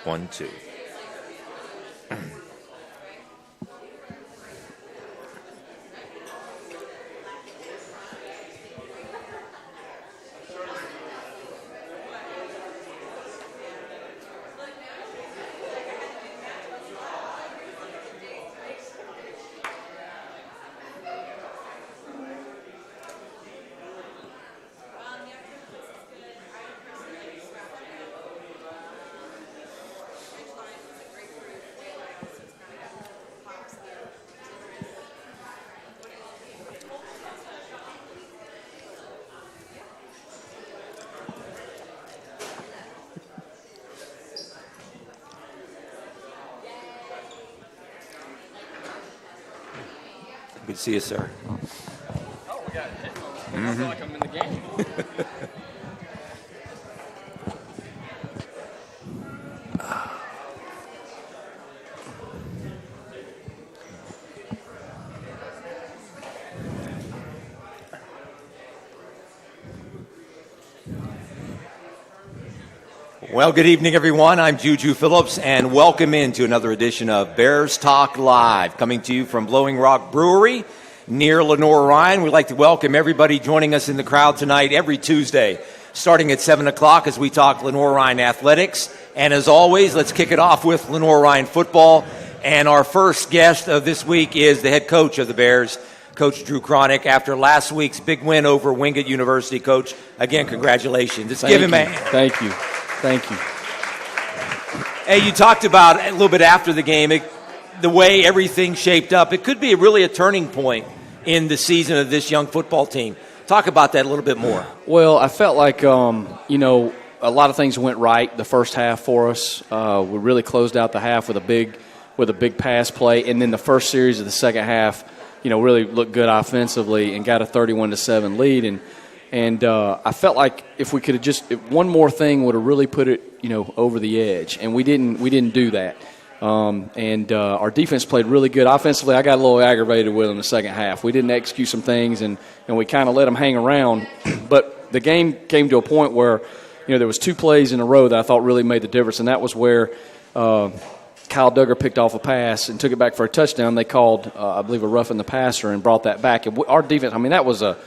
1-2. Good to see you, sir. Oh, we got headphones. I feel like I'm in the game. Well, good evening, everyone. I'm JuJu Phillips, and welcome into another edition of Bears Talk Live, coming to you from Blowing Rock Brewery near Lenoir-Rhyne. We'd like to welcome everybody joining us in the crowd tonight every Tuesday, starting at 7 o'clock as we talk Lenoir-Rhyne Athletics. And as always, let's kick it off with Lenoir-Rhyne football. And our first guest of this week is the head coach of the Bears, Coach Drew Cronick. After last week's big win over Wingate University, Coach, again, congratulations. Let's give him a hand. Thank you. Thank you. Hey, you talked about a little bit after the game, the way everything shaped up. It could be really a turning point in the season of this young football team. Talk about that a little bit more. Well, I felt like, a lot of things went right the first half for us. We really closed out the half with a big pass play, and then the first series of the second half, really looked good offensively and got a 31-7 lead. And I felt like if we could have just one more thing would have really put it, over the edge, and we didn't do that. Our defense played really good offensively. I got a little aggravated with them in the second half. We didn't execute some things, and we kind of let them hang around. But the game came to a point where, there was two plays in a row that I thought really made the difference, and that was where Kyle Duggar picked off a pass and took it back for a touchdown. They called, I believe, a roughing the passer and brought that back. And our defense, that was a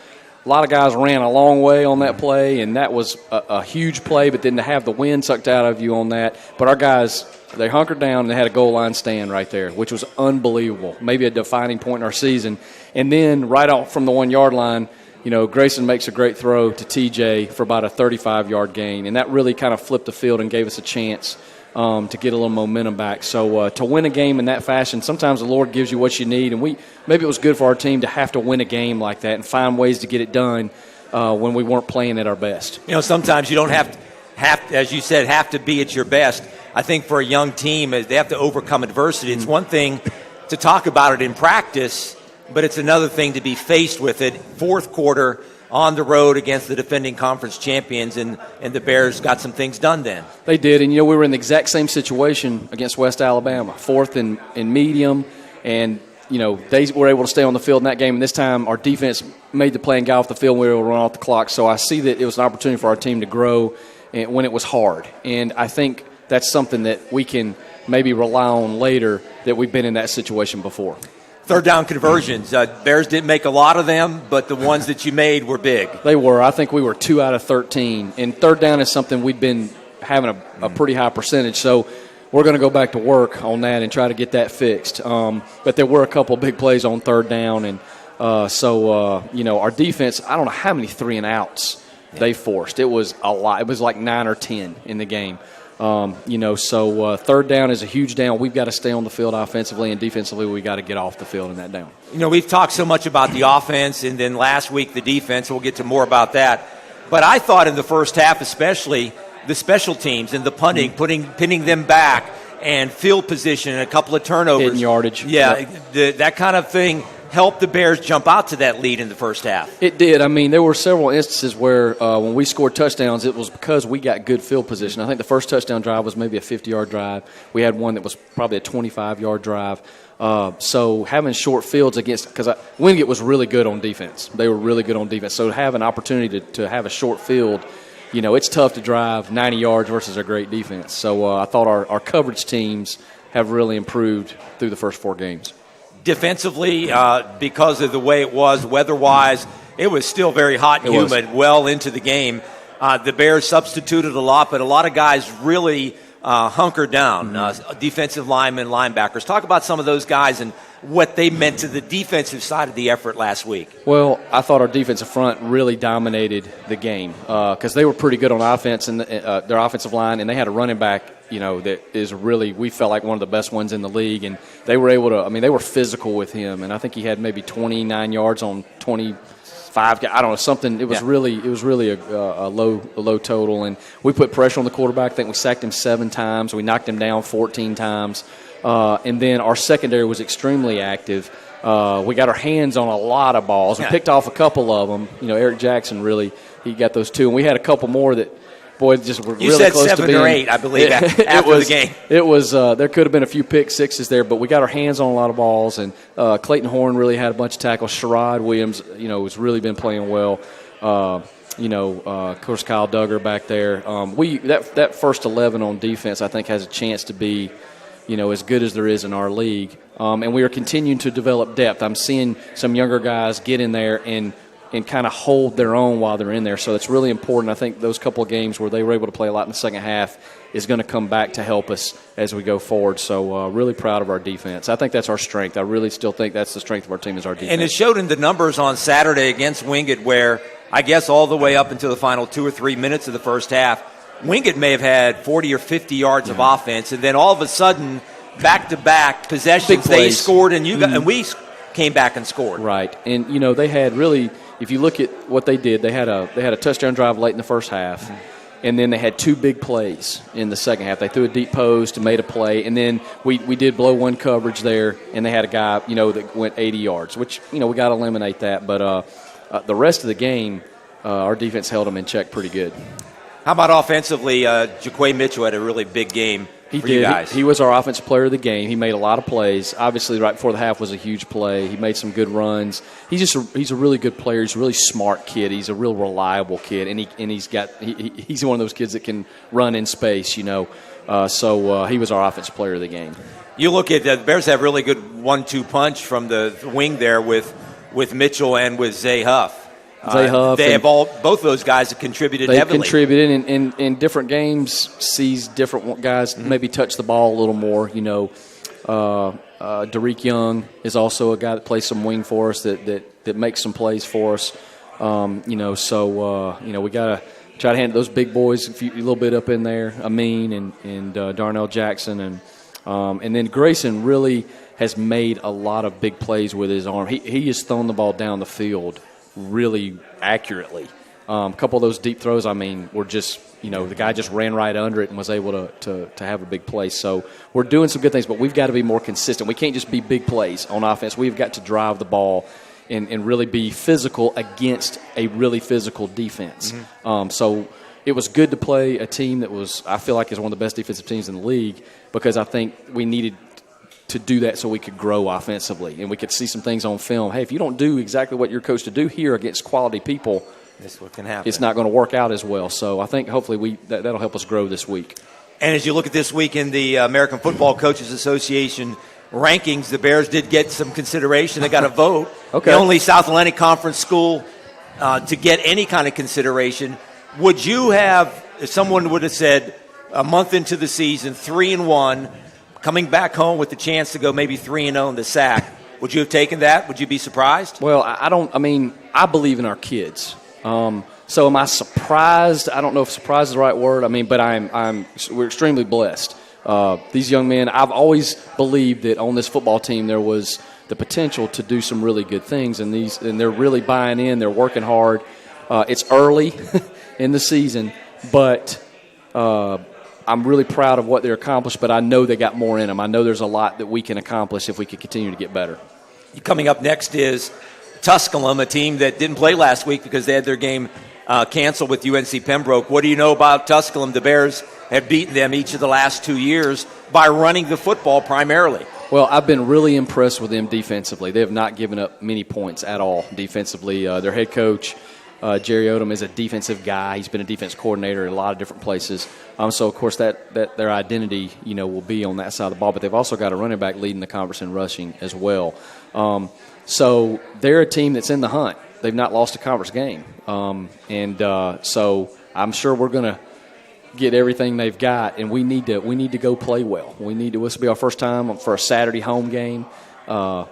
lot of guys ran a long way on that play, and that was a huge play, but then to have the wind sucked out of you on that. But our guys, they hunkered down and they had a goal line stand right there, which was unbelievable, maybe a defining point in our season. And then right out from the 1 yard line, Grayson makes a great throw to TJ for about a 35-yard gain, and that really kind of flipped the field and gave us a chance to get a little momentum back. So to win a game in that fashion, sometimes the Lord gives you what you need, and maybe it was good for our team to have to win a game like that and find ways to get it done when we weren't playing at our best. Sometimes you don't have to, as you said, have to be at your best. I think for a young team, they have to overcome adversity. It's one thing to talk about it in practice, but it's another thing to be faced with it. Fourth quarter on the road against the defending conference champions, and the Bears got some things done then. They did, and we were in the exact same situation against West Alabama, fourth in medium, and they were able to stay on the field in that game, and this time our defense made the play and got off the field, and we were able to run off the clock. So I see that it was an opportunity for our team to grow when it was hard, and I think that's something that we can maybe rely on later, that we've been in that situation before. Third down conversions. Bears didn't make a lot of them, but the ones that you made were big. They were. I think we were 2 out of 13. And third down is something we've been having a pretty high percentage. So we're going to go back to work on that and try to get that fixed. But there were a couple of big plays on third down. And our defense, I don't know how many 3-and-outs they forced. It was a lot. It was like 9 or 10 in the game. So third down is a huge down. We've got to stay on the field offensively, and defensively we got to get off the field in that down. We've talked so much about the offense, and then last week the defense. We'll get to more about that. But I thought in the first half, especially the special teams and the punting, pinning them back and field position and a couple of turnovers. Hitting yardage. Yeah, that kind of thing helped the Bears jump out to that lead in the first half. It did. There were several instances where when we scored touchdowns, it was because we got good field position. I think the first touchdown drive was maybe a 50-yard drive. We had one that was probably a 25-yard drive. So having short fields because Wingate was really good on defense. They were really good on defense. So to have an opportunity to have a short field it's tough to drive 90 yards versus a great defense. So I thought our coverage teams have really improved through the first 4 games. Defensively, because of the way it was weather-wise, it was still very hot and humid well into the game. The Bears substituted a lot, but a lot of guys really hunkered down, defensive linemen, linebackers. Talk about some of those guys and what they meant to the defensive side of the effort last week. Well, I thought our defensive front really dominated the game because they were pretty good on offense and their offensive line, and they had a running back, that is really, we felt like one of the best ones in the league, and they were able to, they were physical with him, and I think he had maybe 29 yards on 25, I don't know, something. It was really a low total, and we put pressure on the quarterback. I think we sacked him 7 times. We knocked him down 14 times. And then our secondary was extremely active. We got our hands on a lot of balls. We picked off a couple of them. Eric Jackson he got those 2. And we had a couple more that, just were really close to being. You said 7 or 8, I believe, after the game. It was, there could have been a few pick sixes there, but we got our hands on a lot of balls. And Clayton Horn really had a bunch of tackles. Sherrod Williams, has really been playing well. Of course, Kyle Duggar back there. That first 11 on defense, I think, has a chance to be, as good as there is in our league. And we are continuing to develop depth. I'm seeing some younger guys get in there and kind of hold their own while they're in there. So it's really important. I think those couple of games where they were able to play a lot in the second half is going to come back to help us as we go forward. So really proud of our defense. I think that's our strength. I really still think that's the strength of our team is our defense. And it showed in the numbers on Saturday against Wingate where I guess all the way up until the final 2 or 3 minutes of the first half, Wingate may have had 40 or 50 yards of offense, and then all of a sudden, back-to-back possessions, they scored, and and we came back and scored. Right, and they had really, if you look at what they did, they had a touchdown drive late in the first half, and then they had 2 big plays in the second half. They threw a deep post and made a play, and then we did blow one coverage there, and they had a guy that went 80 yards, which we got to eliminate that. But the rest of the game, our defense held them in check pretty good. How about offensively? Jaquay Mitchell had a really big game for you guys. He was our offensive player of the game. He made a lot of plays. Obviously, right before the half was a huge play. He made some good runs. He's a really good player. He's a really smart kid. He's a real reliable kid, and he's one of those kids that can run in space. So he was our offensive player of the game. You look at the Bears have really good 1-2 punch from the wing there with Mitchell and with Zay Huff. They have both those guys have contributed heavily. They've contributed in different games, sees different guys maybe touch the ball a little more. Derek Young is also a guy that plays some wing for us that makes some plays for us. We got to try to handle those big boys a little bit up in there, Amin and Darnell Jackson. And then Grayson really has made a lot of big plays with his arm. He has thrown the ball down the field really accurately. A couple of those deep throws, were just, the guy just ran right under it and was able to have a big play. So we're doing some good things, but we've got to be more consistent. We can't just be big plays on offense. We've got to drive the ball and really be physical against a really physical defense. So it was good to play a team that I feel like is one of the best defensive teams in the league, because I think we needed to do that so we could grow offensively and we could see some things on film. Hey, if you don't do exactly what you're coached to do here against quality people, this is what can happen. It's not going to work out as well. So I think hopefully that'll help us grow this week. And as you look at this week in the American Football Coaches Association rankings, the Bears did get some consideration. They got a vote. Okay. The only South Atlantic Conference school to get any kind of consideration. Would you have, if someone would have said a month into the season, 3-1, coming back home with the chance to go maybe 3-0 in the SAC, would you have taken that? Would you be surprised? Well, I believe in our kids. So am I surprised? I don't know if surprised is the right word. But we're extremely blessed. These young men, I've always believed that on this football team there was the potential to do some really good things, and they're really buying in. They're working hard. It's early in the season, but I'm really proud of what they're accomplished, but I know they got more in them. I know there's a lot that we can accomplish if we could continue to get better. Coming up next is Tusculum, a team that didn't play last week because they had their game canceled with UNC Pembroke. What do you know about Tusculum? The Bears have beaten them each of the last 2 years by running the football primarily. Well, I've been really impressed with them defensively. They have not given up many points at all defensively. Their head coach Jerry Odom is a defensive guy. He's been a defense coordinator in a lot of different places. So, of course, that their identity, will be on that side of the ball. But they've also got a running back leading the conference in rushing as well. So they're a team that's in the hunt. They've not lost a conference game. So I'm sure we're going to get everything they've got, and we need to go play well. This will be our first time for a Saturday home game. I'm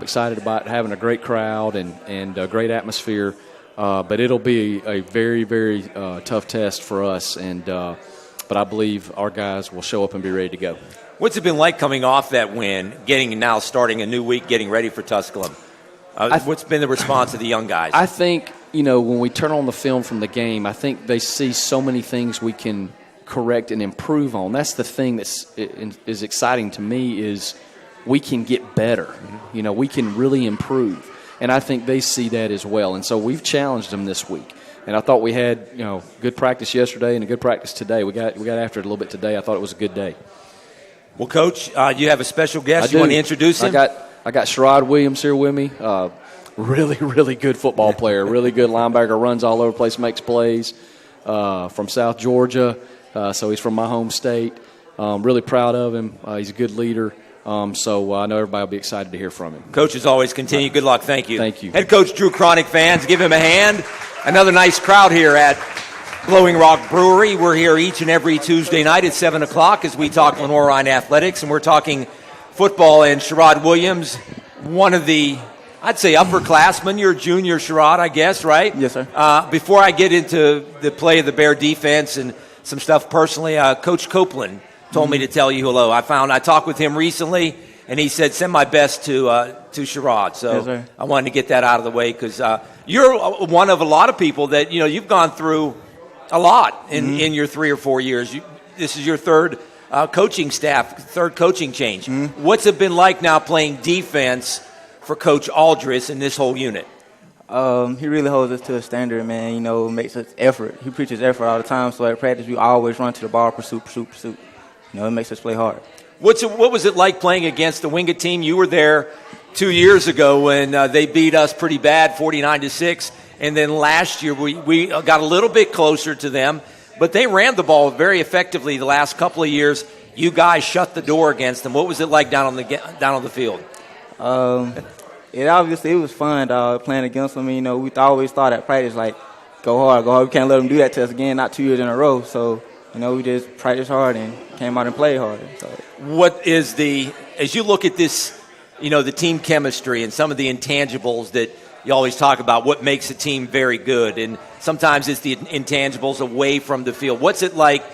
excited about having a great crowd and a great atmosphere. But it'll be a very, very tough test for us, but I believe our guys will show up and be ready to go. What's it been like coming off that win, starting a new week, getting ready for Tusculum? What's been the response of the young guys? I think, when we turn on the film from the game, I think they see so many things we can correct and improve on. That's the thing is exciting to me is we can get better. Mm-hmm. We can really improve. And I think they see that as well. And so we've challenged them this week. And I thought we had, good practice yesterday and a good practice today. We got after it a little bit today. I thought it was a good day. Well, Coach, you have a special guest. You want to introduce him? I got Sherrod Williams here with me. Really, really good football player. Really good linebacker. Runs all over the place, makes plays. From South Georgia. So he's from my home state. Really proud of him. He's a good leader. So I know everybody will be excited to hear from him. Coach, as always, continue. Good luck. Thank you. Thank you. Head Coach Drew Cronick fans, give him a hand. Another nice crowd here at Blowing Rock Brewery. We're here each and every Tuesday night at 7 o'clock as we talk Lenoir-Rhyne Athletics, and we're talking football. And Sherrod Williams, one of the, I'd say, upperclassmen. You're a junior, Sherrod, I guess, right? Yes, sir. Before I get into the play of the Bear defense and some stuff personally, Coach Copeland told me to tell you hello. I talked with him recently, and he said, send my best to Sherrod. So yes, I wanted to get that out of the way because you're one of a lot of people that, you've gone through a lot in your 3 or 4 years. This is your third coaching staff, third coaching change. Mm-hmm. What's it been like now playing defense for Coach Aldris and this whole unit? He really holds us to a standard, man. Makes us effort. He preaches effort all the time. So at practice, we always run to the ball, pursuit. It makes us play hard. What was it like playing against the Wingate team? You were there 2 years ago when they beat us pretty bad, 49-6. And then last year we got a little bit closer to them, but they ran the ball very effectively the last couple of years. You guys shut the door against them. What was it like down on the field? It was fun playing against them. We always thought at practice, like, go hard. We can't let them do that to us again, not 2 years in a row. So, we just practiced hard and came out and played hard. So. What is as you look at this, the team chemistry and some of the intangibles that you always talk about, what makes a team very good? And sometimes it's the intangibles away from the field. What's it like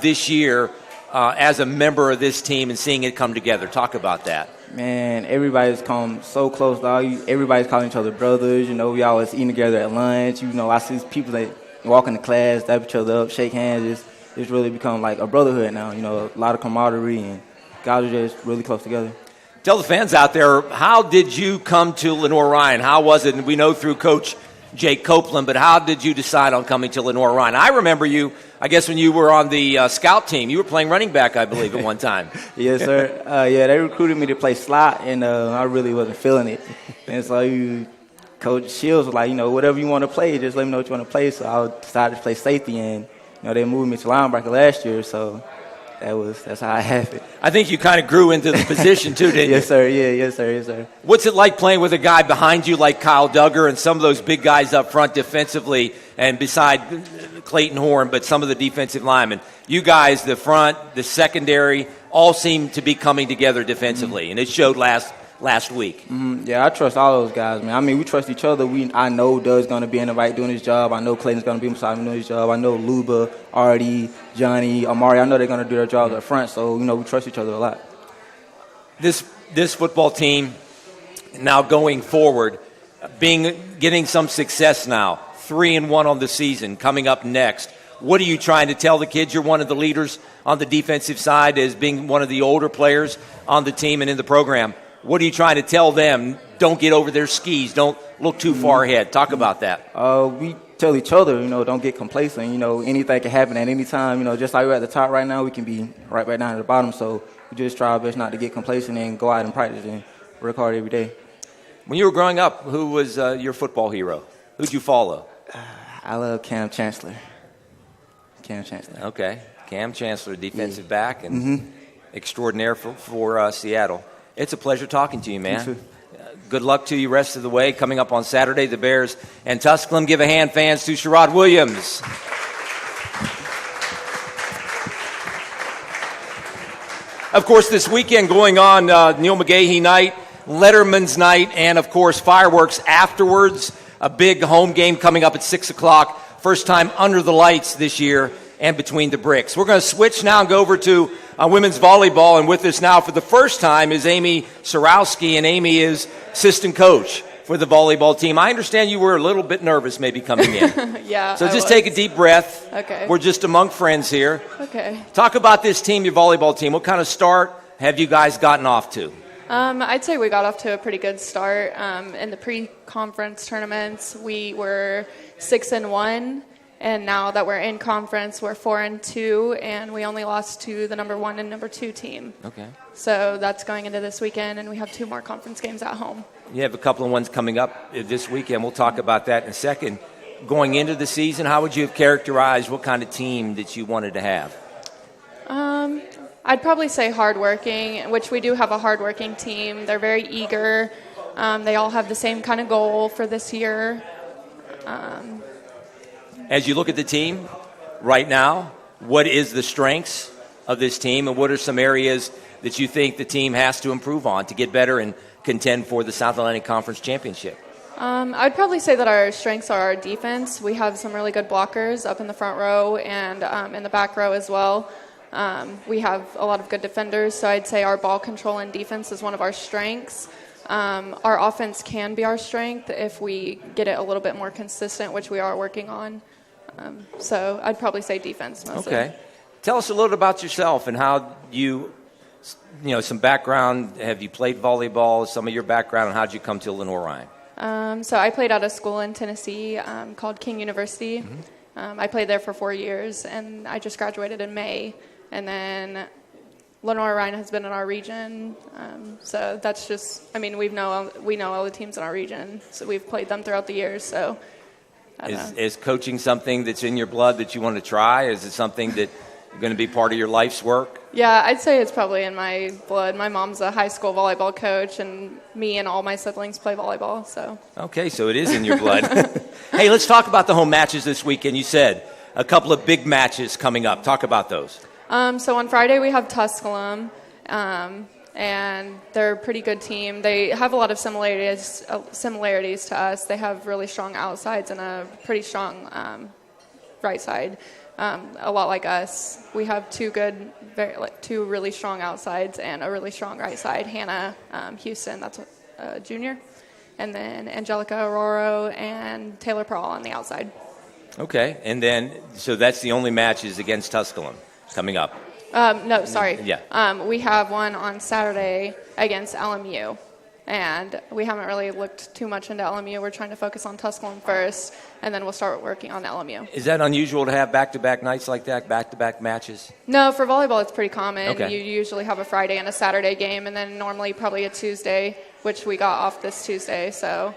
this year as a member of this team and seeing it come together? Talk about that. Man, everybody's come so close, dog. Everybody's calling each other brothers. We always eating together at lunch. I see people that walk into class, dap each other up, shake hands. It's really become like a brotherhood now. A lot of camaraderie, and guys are just really close together. Tell the fans out there, how did you come to Lenoir-Rhyne? How was it? And we know through Coach Jake Copeland, but how did you decide on coming to Lenoir-Rhyne? I remember you, I guess, when you were on the scout team. You were playing running back, I believe, at one time. Yes, sir. They recruited me to play slot, and I really wasn't feeling it. And so Coach Shields was like, whatever you want to play, just let me know what you want to play. So I decided to play safety, and they moved me to linebacker last year, so that's how it happened. I think you kind of grew into the position too, didn't you? Yes, sir. Yeah, yes, sir. What's it like playing with a guy behind you like Kyle Duggar and some of those big guys up front defensively, and beside Clayton Horn, but some of the defensive linemen? You guys, the front, the secondary, all seem to be coming together defensively, and it showed last week. Mm-hmm. Yeah, I trust all those guys, man. We trust each other. I know Doug's going to be in the right doing his job. I know Clayton's going to be beside me doing his job. I know Luba, Artie, Johnny, Amari, I know they're going to do their jobs up front. So, we trust each other a lot. This football team, now going forward, getting some success now, 3-1 on the season, coming up next. What are you trying to tell the kids? You're one of the leaders on the defensive side as being one of the older players on the team and in the program. What are you trying to tell them? Don't get over their skis. Don't look too far ahead. Talk about that. We tell each other, don't get complacent. Anything can happen at any time. Just like we're at the top right now, we can be right back down at the bottom. So we just try our best not to get complacent and go out and practice and work hard every day. When you were growing up, who was your football hero? Who'd you follow? I love Cam Chancellor. Cam Chancellor. Okay. Cam Chancellor, defensive back and extraordinaire for Seattle. It's a pleasure talking to you, man. You too. Good luck to you rest of the way. Coming up on Saturday, the Bears and Tusculum. Give a hand, fans, to Sherrod Williams. Of course, this weekend going on, Neil McGahee night, Letterman's night, and, of course, fireworks afterwards. A big home game coming up at 6 o'clock. First time under the lights this year and between the bricks. We're going to switch now and go over to women's volleyball. And with us now for the first time is Amy Sorowski, and Amy is assistant coach for the volleyball team. I understand you were a little bit nervous maybe coming in. Yeah. So just take a deep breath. Okay. We're just among friends here. Okay. Talk about this team, your volleyball team. What kind of start have you guys gotten off to? I'd say we got off to a pretty good start. In the pre-conference tournaments, we were 6-1, and now that we're in conference, we're 4-2, and we only lost to the number 1 and number 2 team. Okay. So that's going into this weekend, and we have 2 more conference games at home. You have a couple of ones coming up this weekend. We'll talk about that in a second. Going into the season, how would you have characterized what kind of team that you wanted to have? I'd probably say hardworking, which we do have a hardworking team. They're very eager. They all have the same kind of goal for this year. As you look at the team right now, what is the strengths of this team, and what are some areas that you think the team has to improve on to get better and contend for the South Atlantic Conference Championship? I'd probably say that our strengths are our defense. We have some really good blockers up in the front row and in the back row as well. We have a lot of good defenders, so I'd say our ball control and defense is one of our strengths. Our offense can be our strength if we get it a little bit more consistent, which we are working on. So I'd probably say defense mostly. Okay. Tell us a little about yourself and how some background. Have you played volleyball, some of your background, and how did you come to Lenoir-Rhyne? So I played at a school in Tennessee called King University. I played there for 4 years, and I just graduated in May. And then Lenoir-Rhyne has been in our region, so that's just, we know all the teams in our region, so we've played them throughout the years, so I don't know. Is coaching something that's in your blood that you want to try? Is it something that going to be part of your life's work? Yeah, I'd say it's probably in my blood. My mom's a high school volleyball coach, and me and all my siblings play volleyball, so. Okay, so it is in your blood. Hey, let's talk about the home matches this weekend. You said a couple of big matches coming up. Talk about those. So on Friday we have Tusculum, and they're a pretty good team. They have a lot of similarities to us. They have really strong outsides and a pretty strong right side. A lot like us. We have two really strong outsides and a really strong right side. Hannah Houston, that's a junior, and then Angelica Aurora and Taylor Pearl on the outside. Okay, and then so that's the only matches against Tusculum coming up. No, sorry. Yeah. We have one on Saturday against LMU, and we haven't really looked too much into LMU. We're trying to focus on Tusculum first, and then we'll start working on LMU. Is that unusual to have back-to-back nights like that, back-to-back matches? No, for volleyball it's pretty common. Okay. You usually have a Friday and a Saturday game, and then normally probably a Tuesday, which we got off this Tuesday. So,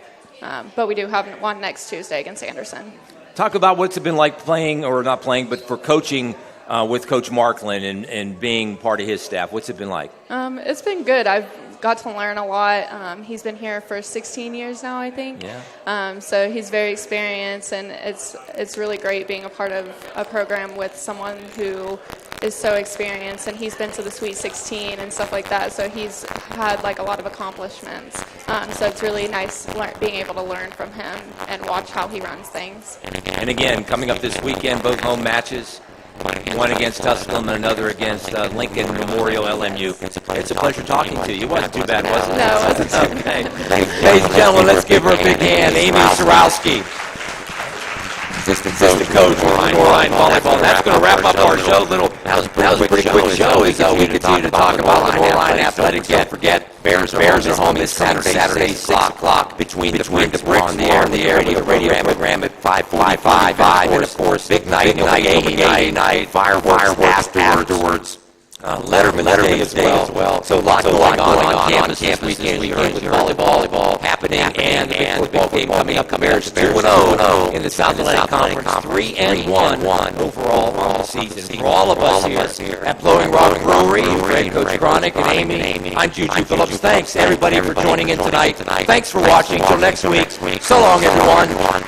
but we do have one next Tuesday against Anderson. Talk about what's it been like playing, or not playing, but for coaching with Coach Markland and being part of his staff. What's it been like? It's been good. I've got to learn a lot. He's been here for 16 years now, I think. Yeah. So he's very experienced, and it's really great being a part of a program with someone who is so experienced, and he's been to the Sweet 16 and stuff like that. So he's had like a lot of accomplishments. So it's really nice being able to learn from him and watch how he runs things. And again, coming up this weekend, both home matches. One against Tusculum and another against Lincoln Memorial LMU. It's a pleasure talking to you. It wasn't too bad, was it? No, it wasn't. Okay. Ladies and gentlemen, let's give her a big hand. Amy Sorowski, assistant coach for Lenoir-Rhyne volleyball. That's going to wrap up our show. That was a pretty quick show as we continue to talk about Lenoir-Rhyne Athletics. Don't forget, Bears are home this Saturday, 6 o'clock between the bricks. We're on the air, radio program at 5:45, and of course, big night, night, fireworks afterwards. Letterman's Day as well. So a lot going on campus this weekend with volleyball. happening, and the big football game coming up. The Bears 2-0 in the South Atlantic Conference, 3-1 overall on the season. For all of us here at Blowing Rock Brewery, Fred, Coach Cronick, and Amy, I'm JuJu Phillips. Thanks, everybody, for joining in tonight. Thanks for watching. Till next week. So long, everyone.